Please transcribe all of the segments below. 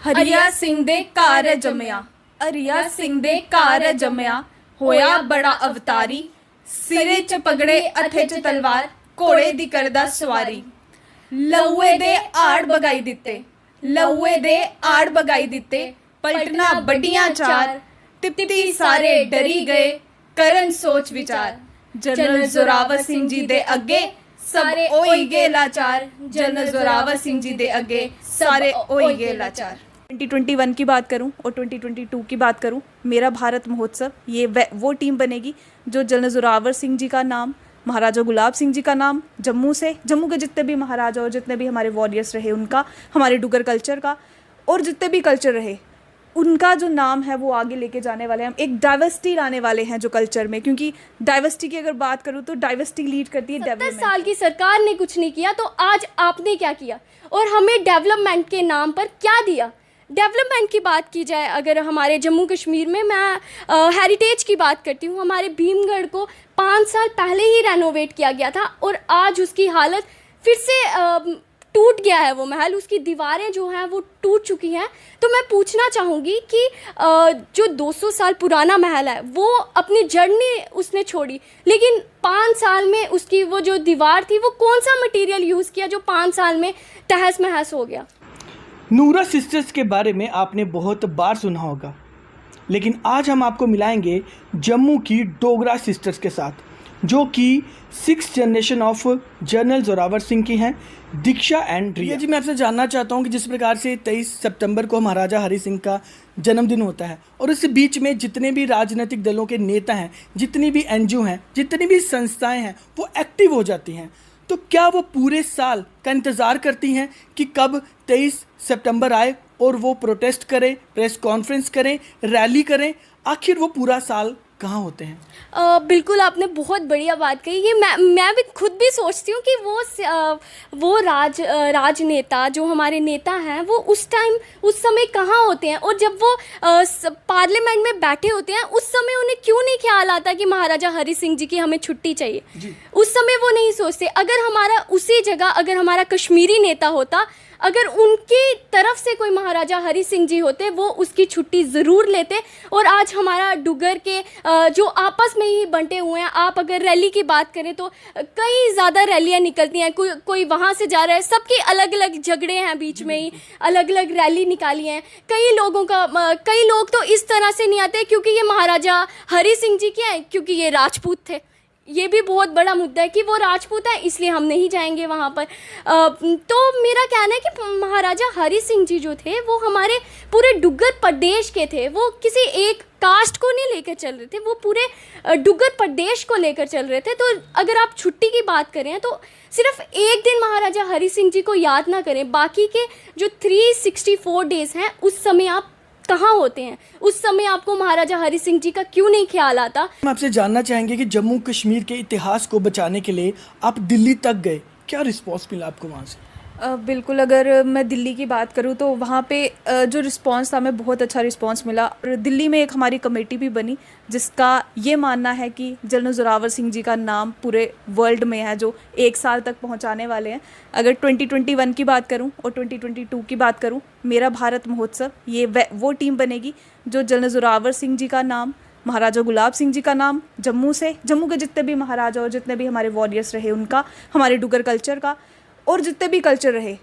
हरिया सिंह दे घर जम्मिया, हरिया सिंह दे घर जम्मिया, होया बड़ा अवतारी, सिरे च पगड़े हथे च तलवार, घोड़े दी करदा सवारी। लौए दे आड़ बगाई दिते, लौए दे आड़ बगाई दिते, पलटना बड़ियां चार, तिप्ती सारे डरी गए, करन सोच विचार। जनरल जोरावर सिंह जी दे अगे सारे होई गए लाचार, जनरल जोरावर सिंह जी दे अगे सारे होई गए लाचार। 2021 की बात करूं और 2022 की बात करूं, मेरा भारत महोत्सव ये वो टीम बनेगी जो जनरल जोरावर सिंह जी का नाम, महाराजा गुलाब सिंह जी का नाम, जम्मू के जितने भी महाराजा और जितने भी हमारे वॉरियर्स रहे उनका, हमारे डुगर कल्चर का और जितने भी कल्चर रहे उनका जो नाम है वो आगे लेके जाने वाले हैं। हम एक डाइवर्सिटी लाने वाले हैं जो कल्चर में, क्योंकि डाइवर्सिटी की अगर बात करूँ तो डाइवर्सिटी लीड करती है डेवलपमेंट। 70 साल की सरकार ने कुछ नहीं किया तो आज आपने क्या किया और हमें डेवलपमेंट के नाम पर क्या दिया। डेवलपमेंट की बात की जाए अगर हमारे जम्मू कश्मीर में, मैं हेरिटेज की बात करती हूँ, हमारे भीमगढ़ को 5 साल पहले ही रेनोवेट किया गया था और आज उसकी हालत फिर से टूट गया है। वो महल, उसकी दीवारें जो हैं वो टूट चुकी हैं। तो मैं पूछना चाहूँगी कि जो 200 साल पुराना महल है वो अपनी जड़ नहीं उसने छोड़ी, लेकिन 5 साल में उसकी वो जो दीवार थी वो कौन सा मटेरियल यूज़ किया जो 5 साल में तहस महस हो गया। नूरा सिस्टर्स के बारे में आपने बहुत बार सुना होगा, लेकिन आज हम आपको मिलाएंगे जम्मू की डोगरा सिस्टर्स के साथ, जो कि 6th generation of general Zorawar Singh की हैं, दीक्षा एंड रिया जी। मैं आपसे जानना चाहता हूं कि जिस प्रकार से 23 सितंबर को महाराजा हरि सिंह का जन्मदिन होता है और इस बीच में जितने भी राजनीतिक दलों के नेता हैं, जितनी भी एनजीओ हैं, जितनी भी संस्थाएं हैं वो एक्टिव हो जाती हैं, तो क्या वो पूरे साल का इंतज़ार करती हैं कि कब 23 सितंबर आए और वो प्रोटेस्ट करें, प्रेस कॉन्फ्रेंस करें, रैली करें? आखिर वो पूरा साल कहाँ होते हैं? बिल्कुल, आपने बहुत बढ़िया बात कही। ये मैं भी खुद भी सोचती हूँ कि वो राजनेता जो हमारे नेता हैं वो उस समय कहाँ होते हैं, और जब वो पार्लियामेंट में बैठे होते हैं उस समय उन्हें क्यों नहीं ख्याल आता कि महाराजा हरि सिंह जी की हमें छुट्टी चाहिए। उस समय वो नहीं सोचते। अगर हमारा उसी जगह अगर हमारा कश्मीरी नेता होता, अगर उनकी तरफ से कोई महाराजा हरि सिंह जी होते, वो उसकी छुट्टी ज़रूर लेते। और आज हमारा डुगर के जो आपस में ही बंटे हुए हैं, आप अगर रैली की बात करें तो कई ज़्यादा रैलियां निकलती हैं, कोई वहाँ से जा रहा है, सबके अलग अलग झगड़े हैं, बीच में ही अलग अलग रैली निकाली हैं। कई लोग तो इस तरह से नहीं आते क्योंकि ये महाराजा हरि सिंह जी के हैं, क्योंकि ये राजपूत थे। ये भी बहुत बड़ा मुद्दा है कि वो राजपूत है इसलिए हम नहीं जाएंगे वहाँ पर। तो मेरा कहना है कि महाराजा हरि सिंह जी जो थे वो हमारे पूरे डुग्गर प्रदेश के थे। वो किसी एक कास्ट को नहीं लेकर चल रहे थे, वो पूरे डुग्गर प्रदेश को लेकर चल रहे थे। तो अगर आप छुट्टी की बात करें तो सिर्फ एक दिन महाराजा हरि सिंह जी को याद ना करें, बाकी के जो 364 डेज़ हैं उस समय आप कहाँ होते हैं? उस समय आपको महाराजा हरि सिंह जी का क्यों नहीं ख्याल आता? हम आपसे जानना चाहेंगे कि जम्मू कश्मीर के इतिहास को बचाने के लिए आप दिल्ली तक गए, क्या रिस्पॉन्स मिला आपको वहाँ से? बिल्कुल, अगर मैं दिल्ली की बात करूँ तो वहाँ पे जो रिस्पांस था, हमें बहुत अच्छा रिस्पांस मिला। और दिल्ली में एक हमारी कमेटी भी बनी जिसका ये मानना है कि जनरल जोरावर सिंह जी का नाम पूरे वर्ल्ड में है, जो 1 साल तक पहुँचाने वाले हैं। अगर 2021 की बात करूँ और 2022 की बात करूँ, मेरा भारत महोत्सव ये वो टीम बनेगी जो जनरल जोरावर सिंह जी का नाम, महाराजा गुलाब सिंह जी का नाम, जम्मू के जितने भी महाराजा और जितने भी हमारे वॉरियर्स रहे उनका, हमारे डुगर कल्चर का और जितने भी कल्चर रहे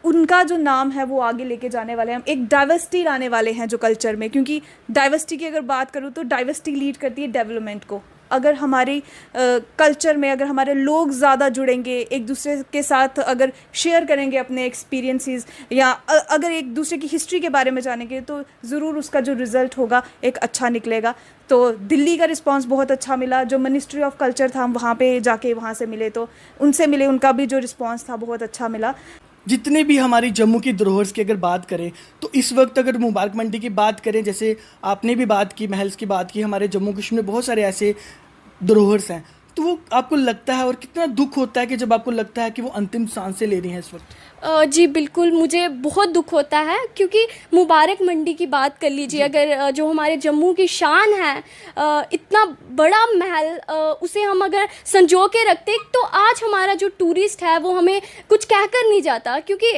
उनका जो नाम है वो आगे लेके जाने वाले हैं। हम एक डाइवर्सिटी लाने वाले हैं जो कल्चर में, क्योंकि डाइवर्सिटी की अगर बात करूँ तो डाइवर्सिटी लीड करती है डेवलपमेंट को। अगर हमारी कल्चर में अगर हमारे लोग ज़्यादा जुड़ेंगे, एक दूसरे के साथ अगर शेयर करेंगे अपने एक्सपीरियंसेस, या अगर एक दूसरे की हिस्ट्री के बारे में जानेंगे, तो ज़रूर उसका जो रिज़ल्ट होगा एक अच्छा निकलेगा। तो दिल्ली का रिस्पांस बहुत अच्छा मिला। जो मिनिस्ट्री ऑफ कल्चर था, हम वहाँ पे जाके वहाँ से मिले तो उनसे मिले, उनका भी जो रिस्पांस था बहुत अच्छा मिला। जितने भी हमारी जम्मू की धरोहर्स की अगर बात करें तो इस वक्त अगर मुबारक मंडी की बात करें, जैसे आपने भी बात की, महल्स की बात की, हमारे जम्मू कश्मीर में बहुत सारे ऐसे धरोहर्स हैं, तो वो आपको लगता है और कितना दुख होता है कि जब आपको लगता है कि वो अंतिम सांसें ले रही हैं इस वक्त? जी बिल्कुल, मुझे बहुत दुख होता है क्योंकि मुबारक मंडी की बात कर लीजिए, अगर जो हमारे जम्मू की शान है, इतना बड़ा महल, उसे हम अगर संजो के रखते तो आज हमारा जो टूरिस्ट है वो हमें कुछ कह कर नहीं जाता। क्योंकि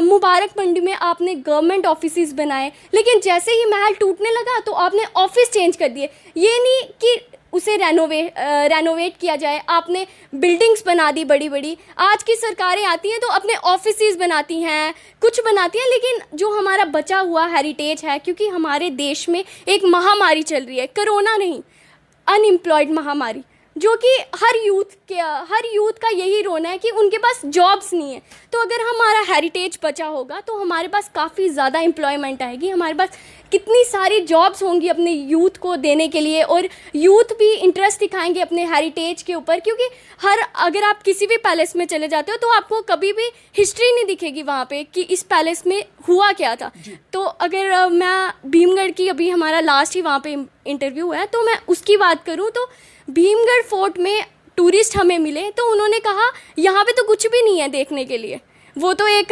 मुबारक मंडी में आपने गवर्नमेंट ऑफिसेज बनाए, लेकिन जैसे ही महल टूटने लगा तो आपने ऑफिस चेंज कर दिए। ये नहीं कि उसे रेनोवेट किया जाए, आपने बिल्डिंग्स बना दी बड़ी बड़ी। आज की सरकारें आती हैं तो अपने ऑफिसेज बनाती हैं, कुछ बनाती हैं, लेकिन जो हमारा बचा हुआ हेरिटेज है, क्योंकि हमारे देश में एक महामारी चल रही है, कोरोना नहीं, अनएम्प्लॉयड महामारी, जो कि हर यूथ का यही रोना है कि उनके पास जॉब्स नहीं है। तो अगर हमारा हेरिटेज बचा होगा तो हमारे पास काफ़ी ज़्यादा एम्प्लॉयमेंट आएगी, हमारे पास कितनी सारी जॉब्स होंगी अपने यूथ को देने के लिए, और यूथ भी इंटरेस्ट दिखाएंगे अपने हेरिटेज के ऊपर। क्योंकि अगर आप किसी भी पैलेस में चले जाते हो तो आपको कभी भी हिस्ट्री नहीं दिखेगी वहाँ पे कि इस पैलेस में हुआ क्या था। तो अगर मैं भीमगढ़ की, अभी हमारा लास्ट ही वहाँ पे इंटरव्यू है, तो मैं उसकी बात करूँ तो भीमगढ़ फोर्ट में टूरिस्ट हमें मिले तो उन्होंने कहा यहाँ पे तो कुछ भी नहीं है देखने के लिए, वो तो एक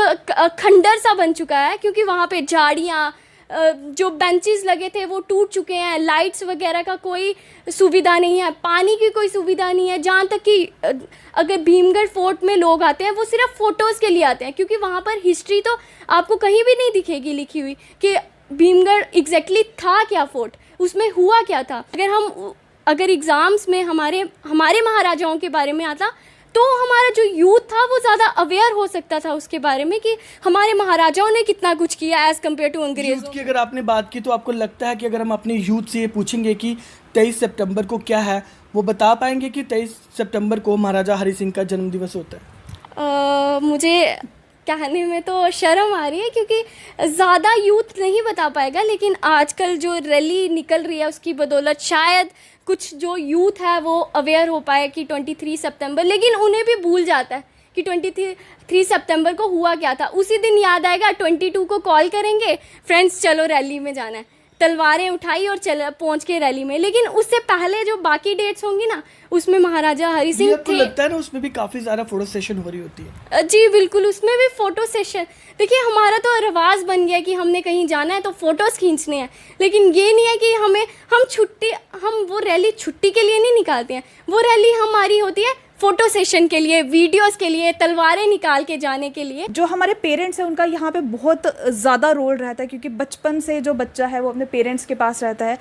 खंडर सा बन चुका है, क्योंकि वहाँ पे झाड़ियाँ, जो बेंचेस लगे थे वो टूट चुके हैं, लाइट्स वगैरह का कोई सुविधा नहीं है, पानी की कोई सुविधा नहीं है। जहाँ तक कि अगर भीमगढ़ फोर्ट में लोग आते हैं वो सिर्फ फ़ोटोज़ के लिए आते हैं, क्योंकि वहाँ पर हिस्ट्री तो आपको कहीं भी नहीं दिखेगी लिखी हुई कि भीमगढ़ एग्जैक्टली था क्या, फोर्ट उसमें हुआ क्या था। अगर एग्ज़ाम्स में हमारे महाराजाओं के बारे में आता तो हमारा जो यूथ था वो ज़्यादा अवेयर हो सकता था उसके बारे में कि हमारे महाराजाओं ने कितना कुछ किया एज़ कम्पेयर टू अंग्रेज़ों। यूथ की अगर आपने बात की तो आपको लगता है कि अगर हम अपने यूथ से ये पूछेंगे कि 23 सितंबर को क्या है, वो बता पाएंगे कि 23 सितंबर को महाराजा हरि सिंह का जन्मदिवस होता है? मुझे कहने में तो शर्म आ रही है क्योंकि ज़्यादा यूथ नहीं बता पाएगा, लेकिन आजकल जो रैली निकल रही है उसकी बदौलत शायद कुछ जो यूथ है वो अवेयर हो पाए कि 23 सितंबर, लेकिन उन्हें भी भूल जाता है कि 23 सितंबर को हुआ क्या था। उसी दिन याद आएगा, 22 को कॉल करेंगे, फ्रेंड्स चलो रैली में जाना है, तलवारें उठाई और पहुंच के रैली में। लेकिन उससे पहले जो बाकी डेट्स होंगी ना, उसमें महाराजा हरि सिंह थे। लगता है ना उसमें भी काफ़ी ज़्यादा फोटो सेशन हो रही होती है? जी बिल्कुल, उसमें भी फ़ोटो सेशन। देखिए हमारा तो रिवाज बन गया कि हमने कहीं जाना है तो फ़ोटोज़ खींचने हैं, लेकिन ये नहीं है कि हम वो रैली छुट्टी के लिए नहीं निकालते हैं, वो रैली हमारी होती है फ़ोटो सेशन के लिए, वीडियोस के लिए, तलवारें निकाल के जाने के लिए। जो हमारे पेरेंट्स हैं उनका यहाँ पे बहुत ज़्यादा रोल रहता है, क्योंकि बचपन से जो बच्चा है वो अपने पेरेंट्स के पास रहता है।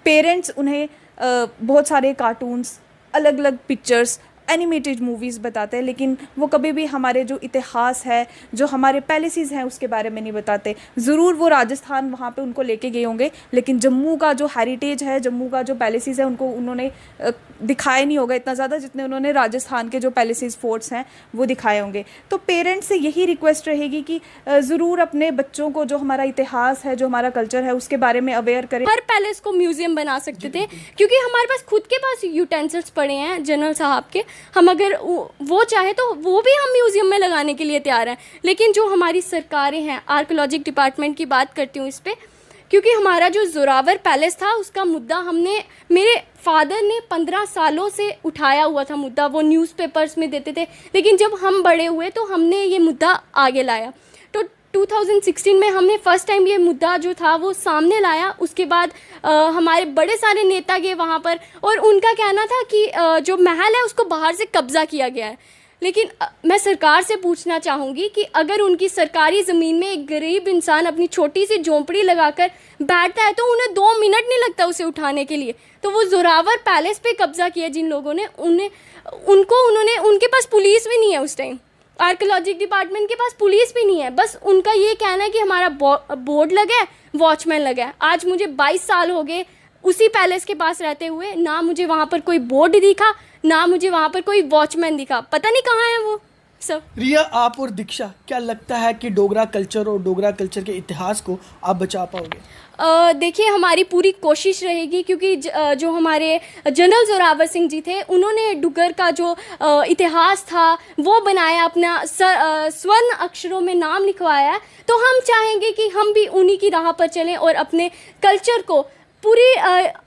पेरेंट्स उन्हें बहुत सारे कार्टून्स, अलग अलग पिक्चर्स, एनिमेटेड मूवीज़ बताते हैं, लेकिन वो कभी भी हमारे जो इतिहास है, जो हमारे पैलेसेस हैं उसके बारे में नहीं बताते। ज़रूर वो राजस्थान वहाँ पे उनको लेके गए होंगे, लेकिन जम्मू का जो हेरिटेज है, जम्मू का जो पैलेसेस है, उनको उन्होंने दिखाया नहीं होगा इतना ज़्यादा जितने उन्होंने राजस्थान के जो पैलेसेस, फोर्ट्स हैं वो दिखाए होंगे। तो पेरेंट्स से यही रिक्वेस्ट रहेगी कि ज़रूर अपने बच्चों को जो हमारा इतिहास है, जो हमारा कल्चर है, उसके बारे में अवेयर करें। हर पैलेस को म्यूज़ियम बना सकते थे, क्योंकि हमारे पास खुद के पास यूटेंसिल्स पड़े हैं जनरल साहब के, हम अगर वो चाहे तो वो भी हम म्यूज़ियम में लगाने के लिए तैयार हैं। लेकिन जो हमारी सरकारें हैं, आर्कियोलॉजिक डिपार्टमेंट की बात करती हूँ इस पर, क्योंकि हमारा जो जोरावर पैलेस था उसका मुद्दा मेरे फादर ने 15 सालों से उठाया हुआ था मुद्दा, वो न्यूज़पेपर्स में देते थे, लेकिन जब हम बड़े हुए तो हमने ये मुद्दा आगे लाया। तो 2016 में हमने फर्स्ट टाइम ये मुद्दा जो था वो सामने लाया। उसके बाद हमारे बड़े सारे नेता गए वहाँ पर, और उनका कहना था कि जो महल है उसको बाहर से कब्ज़ा किया गया है। लेकिन मैं सरकार से पूछना चाहूँगी कि अगर उनकी सरकारी ज़मीन में एक गरीब इंसान अपनी छोटी सी झोंपड़ी लगाकर बैठता है तो उन्हें 2 मिनट नहीं लगता उसे उठाने के लिए। तो वो जोरावर पैलेस पे कब्ज़ा किया जिन लोगों ने, उनके पास पुलिस भी नहीं है उस टाइम, आर्कियोलॉजिक डिपार्टमेंट के पास पुलिस भी नहीं है। बस उनका ये कहना है कि हमारा बोर्ड लगा है, वॉचमैन लगा है। आज मुझे 22 साल हो गए उसी पैलेस के पास रहते हुए, ना मुझे वहाँ पर कोई बोर्ड दिखा, ना मुझे वहाँ पर कोई वॉचमैन दिखा, पता नहीं कहाँ है वो सब। रिया, आप और दीक्षा, क्या लगता है कि डोगरा कल्चर और डोगरा कल्चर के इतिहास को आप बचा पाओगे? देखिए हमारी पूरी कोशिश रहेगी, क्योंकि जो हमारे जनरल जोरावर सिंह जी थे उन्होंने डुग्गर का जो इतिहास था वो बनाया, अपना स्वर्ण अक्षरों में नाम लिखवाया। तो हम चाहेंगे कि हम भी उन्हीं की राह पर चलें और अपने कल्चर को पूरी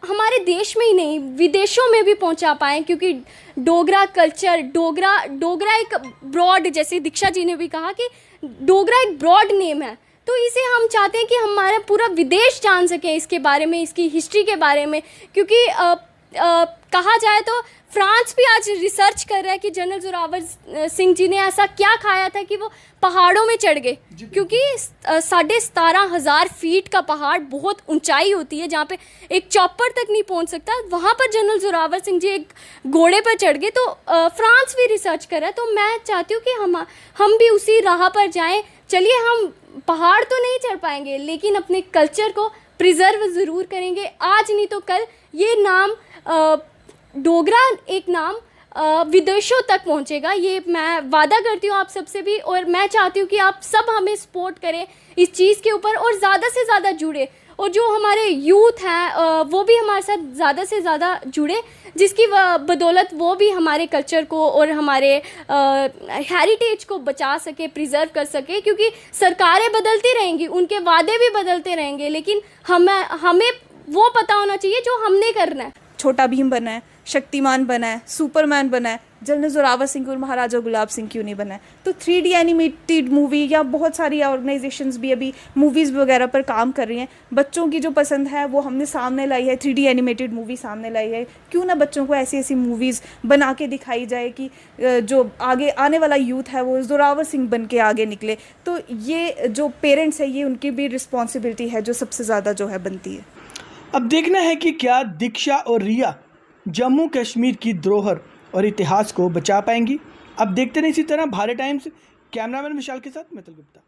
हमारे देश में ही नहीं विदेशों में भी पहुंचा पाएँ, क्योंकि डोगरा कल्चर, डोगरा एक ब्रॉड, जैसे दीक्षा जी ने भी कहा कि डोगरा एक ब्रॉड नेम है, तो इसे हम चाहते हैं कि हमारा पूरा विदेश जान सके इसके बारे में, इसकी हिस्ट्री के बारे में, क्योंकि कहा जाए तो फ्रांस भी आज रिसर्च कर रहा है कि जनरल जोरावर सिंह जी ने ऐसा क्या खाया था कि वो पहाड़ों में चढ़ गए, क्योंकि 17,500 फीट का पहाड़ बहुत ऊंचाई होती है जहाँ पे एक चॉपर तक नहीं पहुँच सकता, वहाँ पर जनरल जोरावर सिंह जी एक घोड़े पर चढ़ गए। तो फ्रांस भी रिसर्च कर रहा है, तो मैं चाहती हूँ कि हम भी उसी राह पर जाएँ। चलिए, हम पहाड़ तो नहीं चढ़ पाएंगे लेकिन अपने कल्चर को प्रिजर्व ज़रूर करेंगे। आज नहीं तो कल ये नाम डोगरा एक नाम विदेशों तक पहुंचेगा, ये मैं वादा करती हूँ आप सबसे भी, और मैं चाहती हूँ कि आप सब हमें सपोर्ट करें इस चीज़ के ऊपर और ज़्यादा से ज़्यादा जुड़े, और जो हमारे यूथ हैं वो भी हमारे साथ ज़्यादा से ज़्यादा जुड़े, जिसकी बदौलत वो भी हमारे कल्चर को और हमारे हेरिटेज को बचा सके, प्रिजर्व कर सके, क्योंकि सरकारें बदलती रहेंगी, उनके वादे भी बदलते रहेंगे, लेकिन हमें वो पता होना चाहिए जो हमने करना है। छोटा भीम बना है, शक्तिमान बना है, सुपरमैन बना है, जनरल जोरावर सिंह और महाराजा गुलाब सिंह क्यों नहीं बना है? तो 3D एनिमेटेड मूवी या बहुत सारी ऑर्गेनाइजेशंस भी अभी मूवीज़ वगैरह पर काम कर रही हैं। बच्चों की जो पसंद है वो हमने सामने लाई है, 3D एनिमेटेड मूवी सामने लाई है। क्यों ना बच्चों को ऐसी ऐसी मूवीज़ बना के दिखाई जाए कि जो आगे आने वाला यूथ है वो जोरावर सिंह बन के आगे निकले। तो ये जो पेरेंट्स है, ये उनकी भी रिस्पॉन्सिबिलिटी है जो सबसे ज़्यादा जो है बनती है। अब देखना है कि क्या दीक्षा और रिया जम्मू कश्मीर की धरोहर और इतिहास को बचा पाएंगी। अब देखते रहे इसी तरह भारत टाइम्स। कैमरामैन विशाल के साथ मितुल गुप्ता।